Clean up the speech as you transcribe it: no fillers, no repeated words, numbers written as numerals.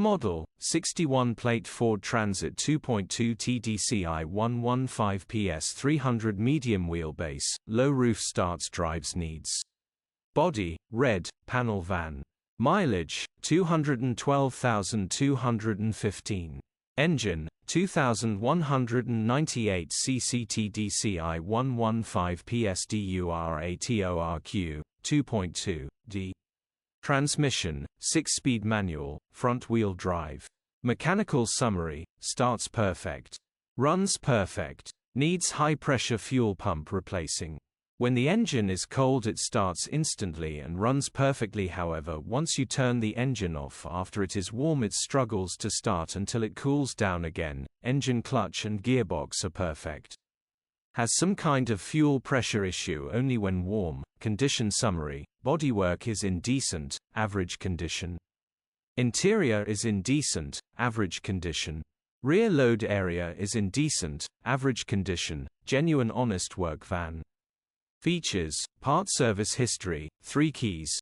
Model, 61-plate Ford Transit 2.2 TDCI 115PS 300 medium wheelbase, low roof starts drives needs. Body, red, panel van. Mileage, 212,215. Engine, 2198 cc TDCI 115PS DURATORQ, 2.2D. Transmission, 6-speed manual, front-wheel drive. Mechanical summary, starts perfect. Runs perfect. Needs high-pressure fuel pump replacing. When the engine is cold it starts instantly and runs perfectly, however once you turn the engine off after it is warm it struggles to start until it cools down again. Engine clutch and gearbox are perfect. Has some kind of fuel pressure issue only when warm. Condition summary, bodywork is in decent, average condition. Interior is in decent, average condition. Rear load area is in decent, average condition, genuine honest work van. Features, part service history, 3 keys,